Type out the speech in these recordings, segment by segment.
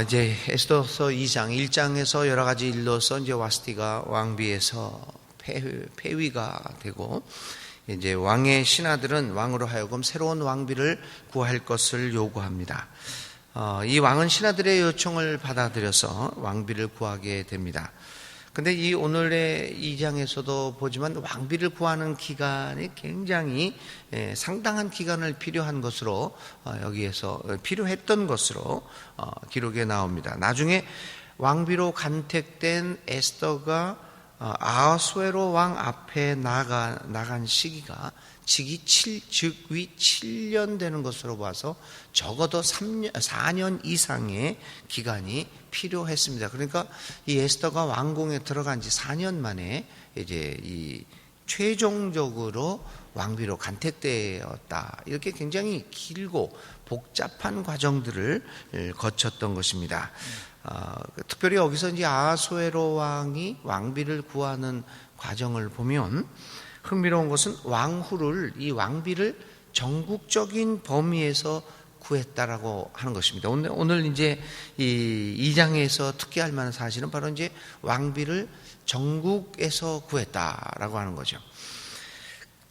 이제 에스더서 2장 1장에서 여러 가지 일로서 이제 와스티가 왕비에서 폐위가 되고, 이제 왕의 신하들은 왕으로 하여금 새로운 왕비를 구할 것을 요구합니다. 이 왕은 신하들의 요청을 받아들여서 왕비를 구하게 됩니다. 근데 이 오늘의 2장에서도 보지만 왕비를 구하는 기간이 굉장히 상당한 기간을 필요한 것으로 여기에서 필요했던 것으로 기록에 나옵니다. 나중에 왕비로 간택된 에스더가 아하수에로 왕 앞에 나간 시기가 즉위 7년 되는 것으로 봐서 적어도 4년 이상의 기간이 필요했습니다. 그러니까 이 에스더가 왕궁에 들어간 지 4년 만에 이제 이 최종적으로 왕비로 간택되었다. 이렇게 굉장히 길고 복잡한 과정들을 거쳤던 것입니다. 특별히 여기서 이제 아하수에로 왕이 왕비를 구하는 과정을 보면 흥미로운 것은 이 왕비를 전국적인 범위에서 구했다라고 하는 것입니다. 오늘 이제 이 2장에서 특기할 만한 사실은 바로 이제 왕비를 전국에서 구했다라고 하는 거죠.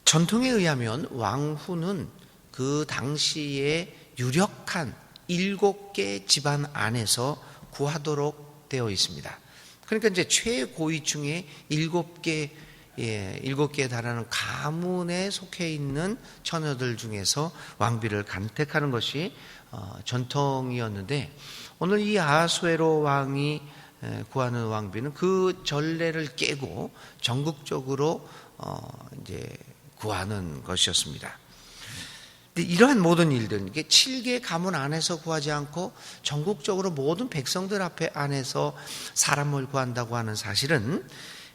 전통에 의하면 왕후는 그 당시에 유력한 7개 집안 안에서 구하도록 되어 있습니다. 그러니까 이제 최고위층의 7개에 달하는 가문에 속해 있는 처녀들 중에서 왕비를 간택하는 것이 전통이었는데, 오늘 이 아하수에로 왕이 구하는 왕비는 그 전례를 깨고 전국적으로 이제 구하는 것이었습니다. 이러한 모든 일들, 이게 7개 가문 안에서 구하지 않고 전국적으로 모든 백성들 앞에 안에서 사람을 구한다고 하는 사실은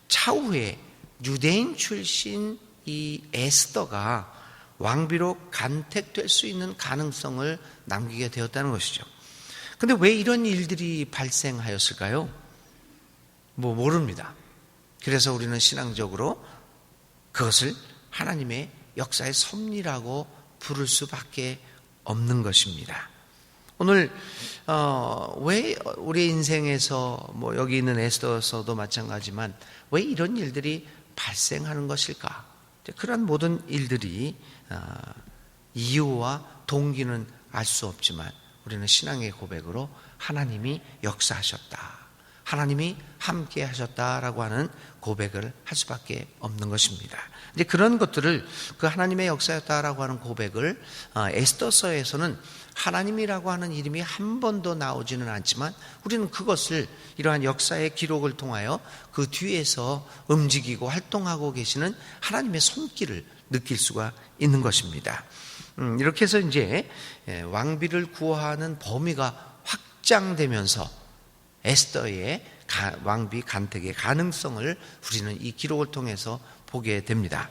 차후에 유대인 출신 이 에스더가 왕비로 간택될 수 있는 가능성을 남기게 되었다는 것이죠. 그런데 왜 이런 일들이 발생하였을까요? 모릅니다. 그래서 우리는 신앙적으로 그것을 하나님의 역사의 섭리라고 부를 수밖에 없는 것입니다. 오늘 왜 우리 인생에서 여기 있는 에스더서도 마찬가지지만 왜 이런 일들이 발생하는 것일까? 그런 모든 일들이 이유와 동기는 알 수 없지만 우리는 신앙의 고백으로 하나님이 역사하셨다, 하나님이 함께 하셨다라고 하는 고백을 할 수밖에 없는 것입니다. 이제 그런 것들을, 그 하나님의 역사였다라고 하는 고백을 에스더서에서는 하나님이라고 하는 이름이 한 번도 나오지는 않지만 우리는 그것을 이러한 역사의 기록을 통하여 그 뒤에서 움직이고 활동하고 계시는 하나님의 손길을 느낄 수가 있는 것입니다. 이렇게 해서 이제 왕비를 구하는 범위가 확장되면서 에스더의 왕비 간택의 가능성을 우리는 이 기록을 통해서 보게 됩니다.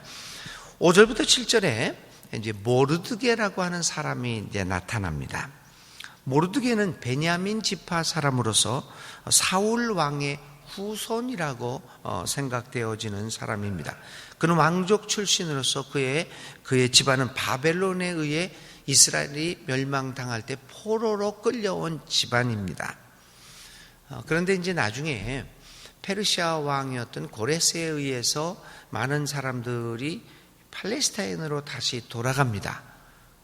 5절부터 7절에 이제 모르드게라고 하는 사람이 이제 나타납니다. 모르드게는 베냐민 지파 사람으로서 사울 왕의 후손이라고 생각되어지는 사람입니다. 그는 왕족 출신으로서 그의 집안은 바벨론에 의해 이스라엘이 멸망당할 때 포로로 끌려온 집안입니다. 그런데 이제 나중에 페르시아 왕이었던 고레스에 의해서 많은 사람들이 팔레스타인으로 다시 돌아갑니다.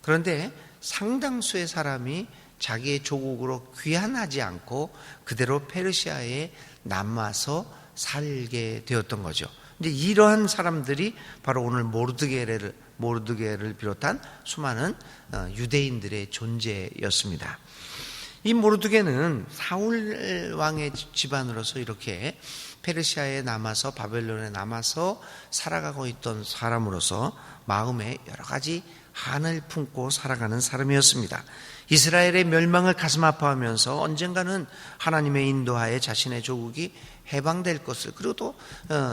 그런데 상당수의 사람이 자기의 조국으로 귀환하지 않고 그대로 페르시아에 남아서 살게 되었던 거죠. 이제 이러한 사람들이 바로 오늘 모르드게를 비롯한 수많은 유대인들의 존재였습니다. 이 모르드게는 사울 왕의 집안으로서 이렇게 페르시아에 남아서 바벨론에 남아서 살아가고 있던 사람으로서 마음에 여러 가지 한을 품고 살아가는 사람이었습니다. 이스라엘의 멸망을 가슴 아파하면서 언젠가는 하나님의 인도하에 자신의 조국이 해방될 것을, 그리고 또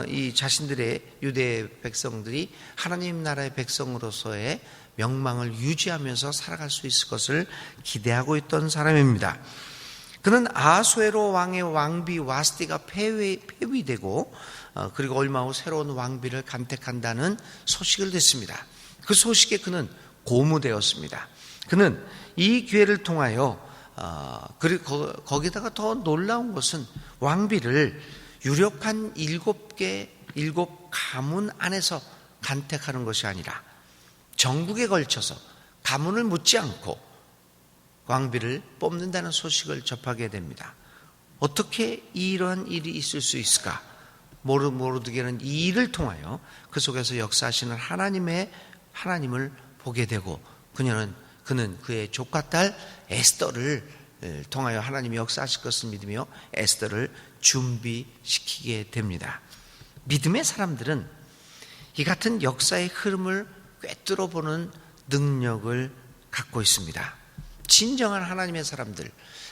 이 자신들의 유대 백성들이 하나님 나라의 백성으로서의 명망을 유지하면서 살아갈 수 있을 것을 기대하고 있던 사람입니다. 그는 아하수에로 왕의 왕비 와스티가 폐위되고 그리고 얼마 후 새로운 왕비를 간택한다는 소식을 듣습니다. 그 소식에 그는 고무되었습니다. 그는 이 기회를 통하여 그리고 거기다가 더 놀라운 것은 왕비를 유력한 7 가문 안에서 간택하는 것이 아니라 전국에 걸쳐서 가문을 묻지 않고 왕비를 뽑는다는 소식을 접하게 됩니다. 어떻게 이러한 일이 있을 수 있을까? 모르드게는 이 일을 통하여 그 속에서 역사하시는 하나님을 보게 되고 그는 그의 조카 딸 에스더를 통하여 하나님이 역사하실 것을 믿으며 에스더를 준비시키게 됩니다. 믿음의 사람들은 이 같은 역사의 흐름을 꿰뚫어 보는 능력을 갖고 있습니다. 진정한 하나님의 사람들,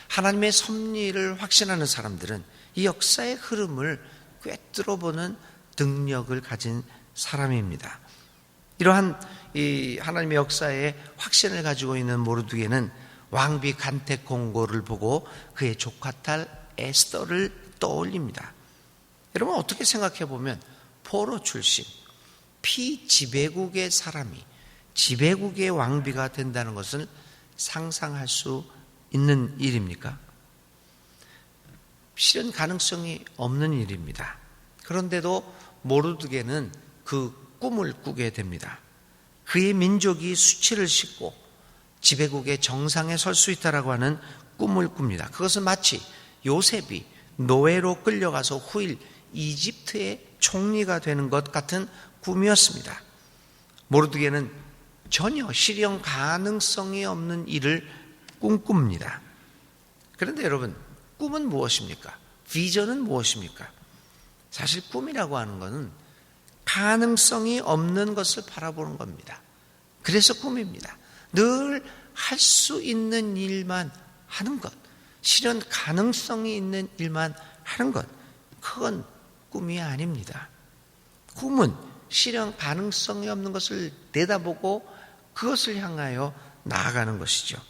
하나님의 섭리를 확신하는 사람들은 이 역사의 흐름을 꿰뚫어 보는 능력을 가진 사람입니다. 이러한 이 하나님의 역사에 확신을 가지고 있는 모르드게는 왕비 간택 공고를 보고 그의 조카 딸 에스더를 떠올립니다. 여러분 어떻게 생각해 보면 포로 출신 피지배국의 사람이 지배국의 왕비가 된다는 것을 상상할 수 있는 일입니까? 실은 가능성이 없는 일입니다. 그런데도 모르드게는 그 꿈을 꾸게 됩니다. 그의 민족이 수치를 싣고 지배국의 정상에 설 수 있다라고 하는 꿈을 꿉니다. 그것은 마치 요셉이 노예로 끌려가서 후일 이집트의 총리가 되는 것 같은 꿈이었습니다. 모르드게는 전혀 실현 가능성이 없는 일을 꿈꿉니다. 그런데 여러분, 꿈은 무엇입니까? 비전은 무엇입니까? 사실 꿈이라고 하는 것은 가능성이 없는 것을 바라보는 겁니다. 그래서 꿈입니다. 늘 할 수 있는 일만 하는 것, 실현 가능성이 있는 일만 하는 것, 그건 꿈이 아닙니다. 꿈은 실현 가능성이 없는 것을 내다보고 그것을 향하여 나아가는 것이죠.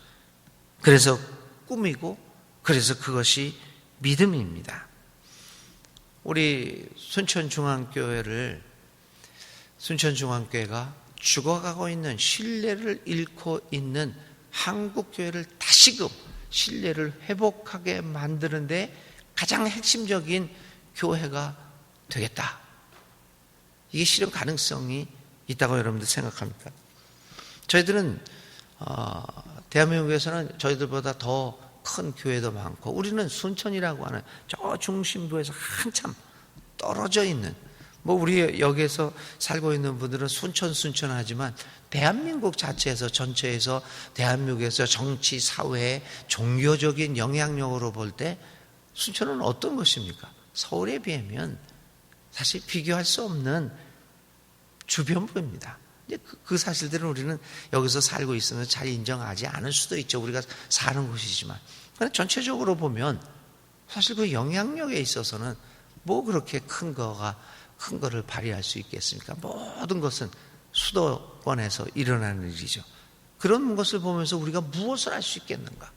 그래서 꿈이고 그래서 그것이 믿음입니다. 우리 순천중앙교회가 죽어가고 있는 신뢰를 잃고 있는 한국교회를 다시금 신뢰를 회복하게 만드는데 가장 핵심적인 교회가 되겠다. 이게 실현 가능성이 있다고 여러분들 생각합니까? 저희들은 대한민국에서는 저희들보다 더 큰 교회도 많고 우리는 순천이라고 하는 저 중심부에서 한참 떨어져 있는 우리 여기에서 살고 있는 분들은 순천하지만 대한민국 자체에서 전체에서 대한민국에서 정치, 사회, 종교적인 영향력으로 볼 때 순천은 어떤 것입니까? 서울에 비하면 사실 비교할 수 없는 주변부입니다. 그 사실들은 우리는 여기서 살고 있으면 잘 인정하지 않을 수도 있죠. 우리가 사는 곳이지만. 그런데 전체적으로 보면 사실 그 영향력에 있어서는 그렇게 큰 거를 발휘할 수 있겠습니까? 모든 것은 수도권에서 일어나는 일이죠. 그런 것을 보면서 우리가 무엇을 할 수 있겠는가?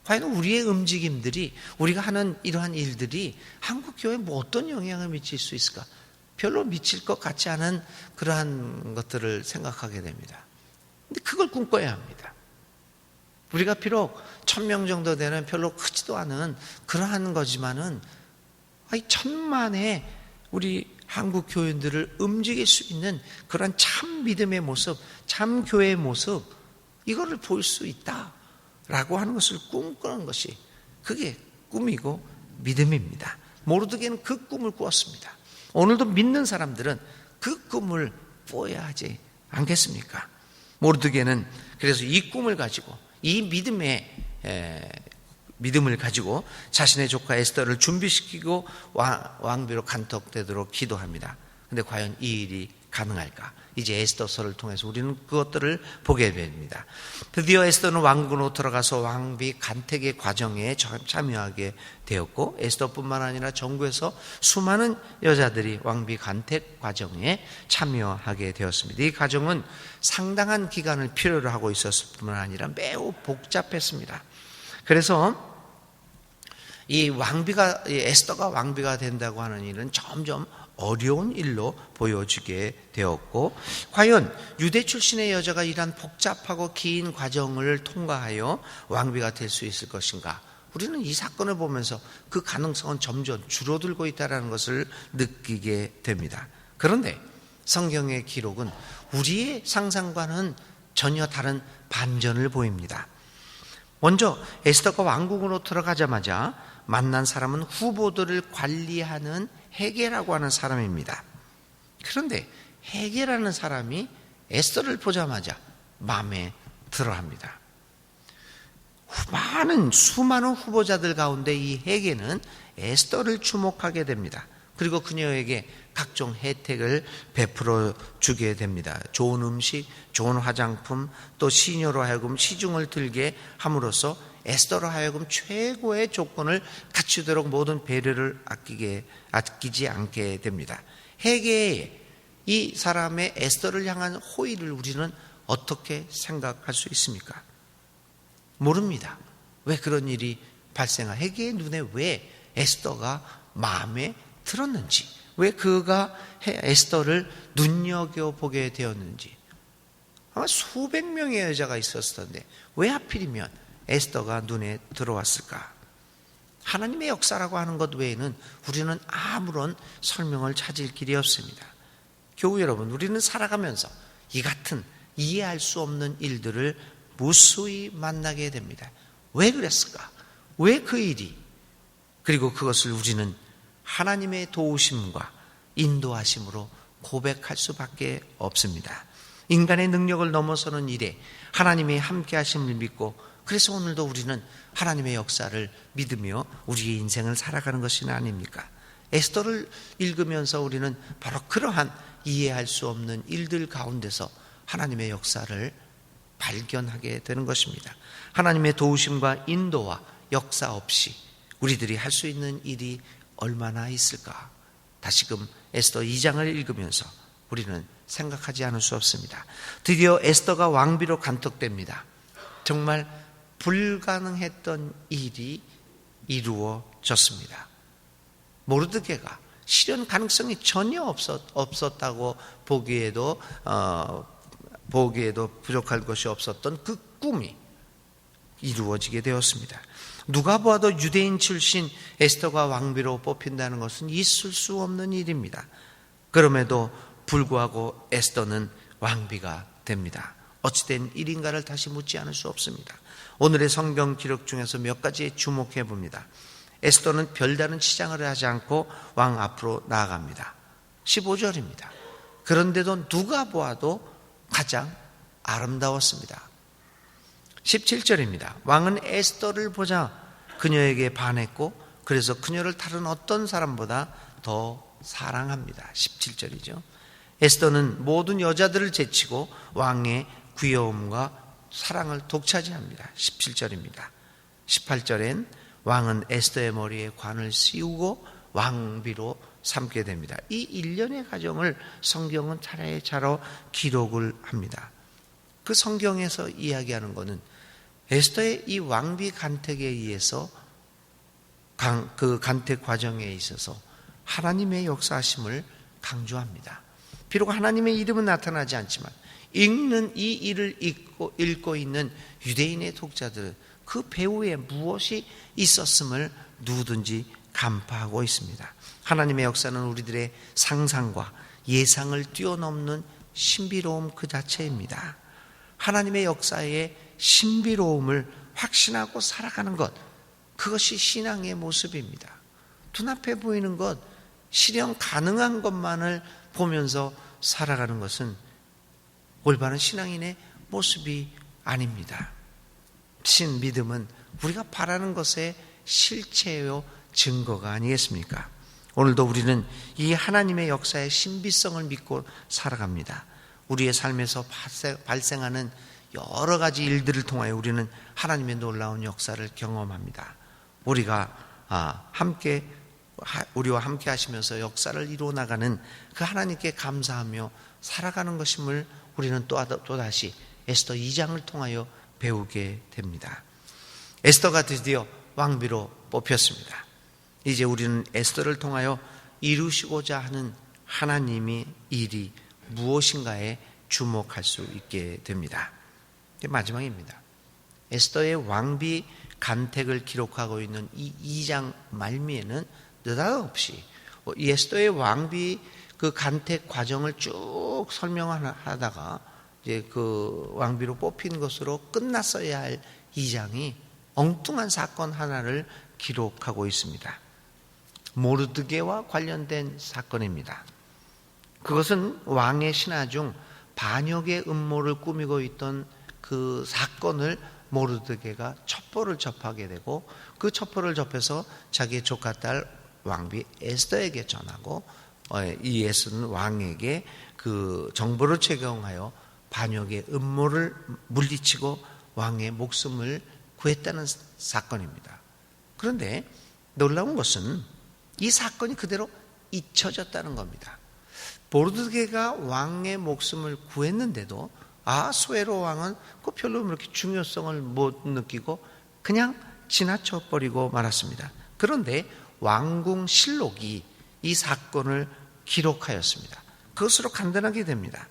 과연 우리의 움직임들이, 우리가 하는 이러한 일들이 한국교회에 어떤 영향을 미칠 수 있을까? 별로 미칠 것 같지 않은 그러한 것들을 생각하게 됩니다. 근데 그걸 꿈꿔야 합니다. 우리가 비록 1000명 정도 되는 별로 크지도 않은 그러한 거지만은 1000만의 우리 한국 교인들을 움직일 수 있는 그런 참 믿음의 모습, 참 교회의 모습, 이거를 볼 수 있다라고 하는 것을 꿈꾸는 것이 그게 꿈이고 믿음입니다. 모르드게는 그 꿈을 꾸었습니다. 오늘도 믿는 사람들은 그 꿈을 꾸어야 하지 않겠습니까? 모르드게는 그래서 이 꿈을 가지고 이 믿음을 가지고 자신의 조카 에스더를 준비시키고 왕비로 간택되도록 기도합니다. 그런데 과연 이 일이 가능할까? 이제 에스더서를 통해서 우리는 그것들을 보게 됩니다. 드디어 에스더는 왕궁으로 들어가서 왕비 간택의 과정에 참여하게 되었고 에스더뿐만 아니라 전국에서 수많은 여자들이 왕비 간택 과정에 참여하게 되었습니다. 이 과정은 상당한 기간을 필요로 하고 있었을 뿐만 아니라 매우 복잡했습니다. 그래서 이 에스더가 왕비가 된다고 하는 일은 점점 어려운 일로 보여지게 되었고, 과연 유대 출신의 여자가 이러한 복잡하고 긴 과정을 통과하여 왕비가 될 수 있을 것인가? 우리는 이 사건을 보면서 그 가능성은 점점 줄어들고 있다는 것을 느끼게 됩니다. 그런데 성경의 기록은 우리의 상상과는 전혀 다른 반전을 보입니다. 먼저 에스더가 왕궁으로 들어가자마자 만난 사람은 후보들을 관리하는 헤게라고 하는 사람입니다. 그런데 헤게라는 사람이 에스더를 보자마자 마음에 들어합니다. 수많은 후보자들 가운데 이 헤게는 에스더를 주목하게 됩니다. 그리고 그녀에게 각종 혜택을 베풀어 주게 됩니다. 좋은 음식, 좋은 화장품, 또 시녀로 하여금 시중을 들게 함으로써 에스더로 하여금 최고의 조건을 갖추도록 모든 배려를 아끼지 않게 됩니다. 헤게의 이 사람의 에스더를 향한 호의를 우리는 어떻게 생각할 수 있습니까? 모릅니다. 왜 그런 일이 헤게의 눈에 왜 에스더가 마음에 들었는지, 왜 그가 에스더를 눈여겨보게 되었는지. 아마 수백 명의 여자가 있었을 텐데 왜 하필이면 에스더가 눈에 들어왔을까? 하나님의 역사라고 하는 것 외에는 우리는 아무런 설명을 찾을 길이 없습니다. 교우 여러분, 우리는 살아가면서 이 같은 이해할 수 없는 일들을 무수히 만나게 됩니다. 왜 그랬을까? 왜 그 일이? 그리고 그것을 우리는 하나님의 도우심과 인도하심으로 고백할 수밖에 없습니다. 인간의 능력을 넘어서는 일에 하나님의 함께 하심을 믿고, 그래서 오늘도 우리는 하나님의 역사를 믿으며 우리의 인생을 살아가는 것이 아닙니까? 에스더를 읽으면서 우리는 바로 그러한 이해할 수 없는 일들 가운데서 하나님의 역사를 발견하게 되는 것입니다. 하나님의 도우심과 인도와 역사 없이 우리들이 할 수 있는 일이 얼마나 있을까? 다시금 에스더 2장을 읽으면서 우리는 생각하지 않을 수 없습니다. 드디어 에스더가 왕비로 간택됩니다. 정말 불가능했던 일이 이루어졌습니다. 모르드게가 실현 가능성이 전혀 없었다고 보기에도 부족할 것이 없었던 그 꿈이 이루어지게 되었습니다. 누가 보아도 유대인 출신 에스더가 왕비로 뽑힌다는 것은 있을 수 없는 일입니다. 그럼에도 불구하고 에스더는 왕비가 됩니다. 어찌된 일인가를 다시 묻지 않을 수 없습니다. 오늘의 성경 기록 중에서 몇 가지에 주목해 봅니다. 에스더는 별다른 치장을 하지 않고 왕 앞으로 나아갑니다. 15절입니다. 그런데도 누가 보아도 가장 아름다웠습니다. 17절입니다. 왕은 에스더를 보자 그녀에게 반했고, 그래서 그녀를 다른 어떤 사람보다 더 사랑합니다. 17절이죠. 에스더는 모든 여자들을 제치고 왕의 귀여움과 사랑을 독차지합니다. 17절입니다. 18절엔 왕은 에스더의 머리에 관을 씌우고 왕비로 삼게 됩니다. 이 일련의 과정을 성경은 차례차례 기록을 합니다. 그 성경에서 이야기하는 것은 에스더의 이 왕비 간택에 의해서 그 간택 과정에 있어서 하나님의 역사하심을 강조합니다. 비록 하나님의 이름은 나타나지 않지만 읽는 이 일을 읽고 있는 유대인의 독자들은 그 배후에 무엇이 있었음을 누구든지 간파하고 있습니다. 하나님의 역사는 우리들의 상상과 예상을 뛰어넘는 신비로움 그 자체입니다. 하나님의 역사의 신비로움을 확신하고 살아가는 것, 그것이 신앙의 모습입니다. 눈앞에 보이는 것, 실현 가능한 것만을 보면서 살아가는 것은 올바른 신앙인의 모습이 아닙니다. 신믿음은 우리가 바라는 것의 실체요 증거가 아니겠습니까? 오늘도 우리는 이 하나님의 역사의 신비성을 믿고 살아갑니다. 우리의 삶에서 발생하는 여러 가지 일들을 통하여 우리는 하나님의 놀라운 역사를 경험합니다. 우리와 함께 하시면서 역사를 이루어 나가는 그 하나님께 감사하며 살아가는 것임을 우리는 또다시 에스더 2장을 통하여 배우게 됩니다. 에스더가 드디어 왕비로 뽑혔습니다. 이제 우리는 에스더를 통하여 이루시고자 하는 하나님의 일이 무엇인가에 주목할 수 있게 됩니다. 마지막입니다. 에스더의 왕비 간택을 기록하고 있는 이 2장 말미에는 느닷없이 이 에스더의 왕비 그 간택 과정을 쭉 설명하다가 이제 그 왕비로 뽑힌 것으로 끝났어야 할 2장이 엉뚱한 사건 하나를 기록하고 있습니다. 모르드게와 관련된 사건입니다. 그것은 왕의 신하 중 반역의 음모를 꾸미고 있던 그 사건을 모르드게가 첩보를 접하게 되고 그 첩보를 접해서 자기의 조카딸 왕비 에스더에게 전하고 이 에스더는 왕에게 그 정보를 제공하여 반역의 음모를 물리치고 왕의 목숨을 구했다는 사건입니다. 그런데 놀라운 것은 이 사건이 그대로 잊혀졌다는 겁니다. 모르드게가 왕의 목숨을 구했는데도 아수에로 왕은 그 별로 그렇게 중요성을 못 느끼고 그냥 지나쳐 버리고 말았습니다. 그런데 왕궁실록이 이 사건을 기록하였습니다. 그것으로 간단하게 됩니다.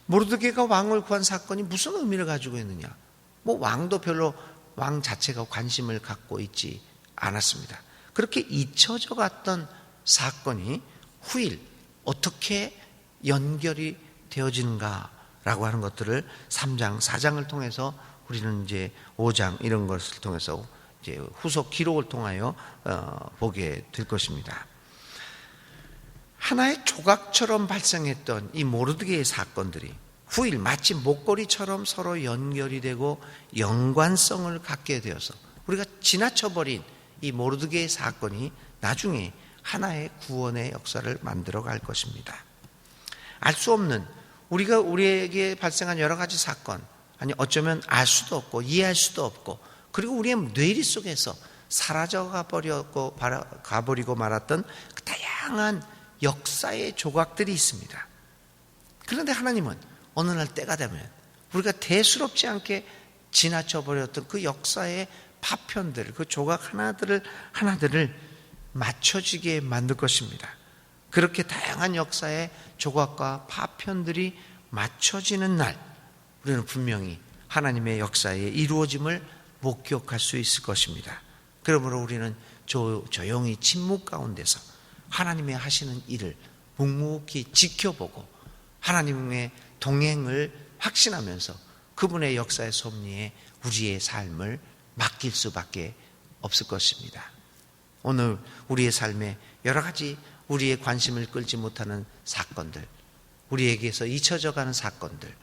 모르드게가 왕을 구한 사건이 무슨 의미를 가지고 있느냐? 왕도 별로 왕 자체가 관심을 갖고 있지 않았습니다. 그렇게 잊혀져 갔던 사건이 후일 어떻게 연결이 되어지는가라고 하는 것들을 3장, 4장을 통해서 우리는 이제 5장 이런 것을 통해서 이제 후속 기록을 통하여 보게 될 것입니다. 하나의 조각처럼 발생했던 이 모르드게의 사건들이 후일 마치 목걸이처럼 서로 연결이 되고 연관성을 갖게 되어서 우리가 지나쳐버린 이 모르드게의 사건이 나중에 하나의 구원의 역사를 만들어 갈 것입니다. 알 수 없는 우리에게 발생한 여러 가지 사건, 아니 어쩌면 알 수도 없고 이해할 수도 없고 그리고 우리의 뇌리 속에서 사라져 가버리고 말았던 그 다양한 역사의 조각들이 있습니다. 그런데 하나님은 어느 날 때가 되면 우리가 대수롭지 않게 지나쳐 버렸던 그 역사의 파편들, 그 조각 하나들을 맞춰지게 만들 것입니다. 그렇게 다양한 역사의 조각과 파편들이 맞춰지는 날 우리는 분명히 하나님의 역사의 이루어짐을 목격할 수 있을 것입니다. 그러므로 우리는 조용히 침묵 가운데서 하나님의 하시는 일을 묵묵히 지켜보고 하나님의 동행을 확신하면서 그분의 역사의 섭리에 우리의 삶을 맡길 수밖에 없을 것입니다. 오늘 우리의 삶에 여러 가지 우리의 관심을 끌지 못하는 사건들, 우리에게서 잊혀져가는 사건들,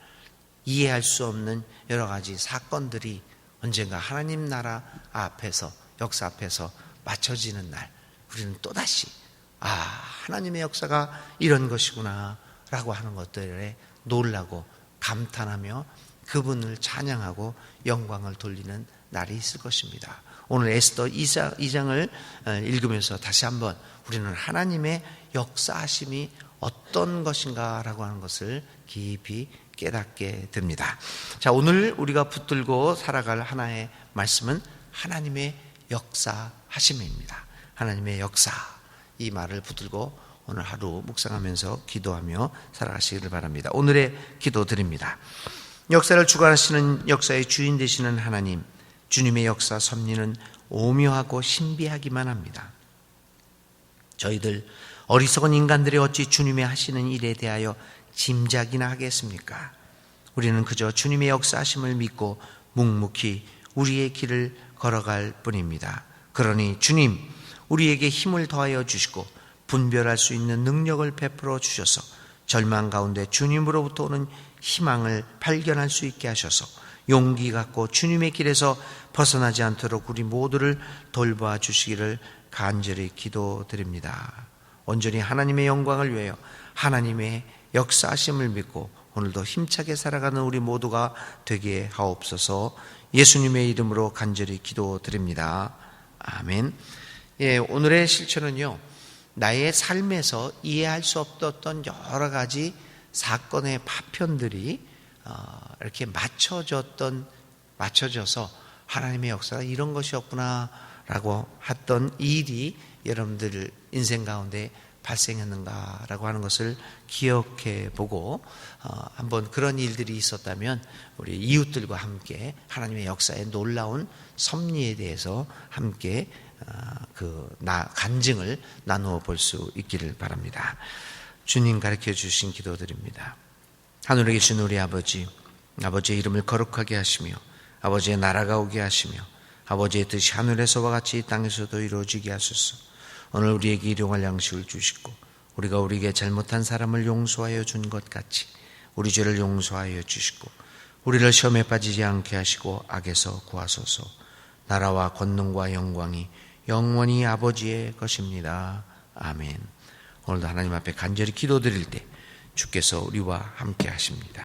이해할 수 없는 여러 가지 사건들이 언젠가 하나님 나라 앞에서, 역사 앞에서 맞춰지는 날 우리는 또다시 하나님의 역사가 이런 것이구나 라고 하는 것들에 놀라고 감탄하며 그분을 찬양하고 영광을 돌리는 날이 있을 것입니다. 오늘 에스더 2장을 읽으면서 다시 한번 우리는 하나님의 역사하심이 어떤 것인가라고 하는 것을 깊이 깨닫게 됩니다. 자, 오늘 우리가 붙들고 살아갈 하나의 말씀은 하나님의 역사하심입니다. 하나님의 역사, 이 말을 붙들고 오늘 하루 묵상하면서 기도하며 살아가시기를 바랍니다. 오늘의 기도 드립니다. 역사를 주관하시는 역사의 주인 되시는 하나님, 주님의 역사 섭리는 오묘하고 신비하기만 합니다. 저희들 어리석은 인간들이 어찌 주님의 하시는 일에 대하여 짐작이나 하겠습니까? 우리는 그저 주님의 역사하심을 믿고 묵묵히 우리의 길을 걸어갈 뿐입니다. 그러니 주님, 우리에게 힘을 더하여 주시고 분별할 수 있는 능력을 베풀어 주셔서 절망 가운데 주님으로부터 오는 희망을 발견할 수 있게 하셔서 용기 갖고 주님의 길에서 벗어나지 않도록 우리 모두를 돌봐 주시기를 간절히 기도드립니다. 온전히 하나님의 영광을 위하여 하나님의 역사하심을 믿고 오늘도 힘차게 살아가는 우리 모두가 되게 하옵소서. 예수님의 이름으로 간절히 기도드립니다. 아멘. 오늘의 실천은요, 나의 삶에서 이해할 수 없었던 여러 가지 사건의 파편들이 이렇게 맞춰져서 하나님의 역사가 이런 것이었구나 라고 했던 일이 여러분들 인생 가운데 발생했는가라고 하는 것을 기억해 보고 한번 그런 일들이 있었다면 우리 이웃들과 함께 하나님의 역사의 놀라운 섭리에 대해서 함께 간증을 나누어 볼 수 있기를 바랍니다. 주님 가르쳐 주신 기도드립니다. 하늘에 계신 우리 아버지, 아버지의 이름을 거룩하게 하시며 아버지의 나라가 오게 하시며 아버지의 뜻이 하늘에서와 같이 이 땅에서도 이루어지게 하소서. 오늘 우리에게 일용할 양식을 주시고 우리가 우리에게 잘못한 사람을 용서하여 준 것 같이 우리 죄를 용서하여 주시고 우리를 시험에 빠지지 않게 하시고 악에서 구하소서. 나라와 권능과 영광이 영원히 아버지의 것입니다. 아멘. 오늘도 하나님 앞에 간절히 기도드릴 때 주께서 우리와 함께 하십니다.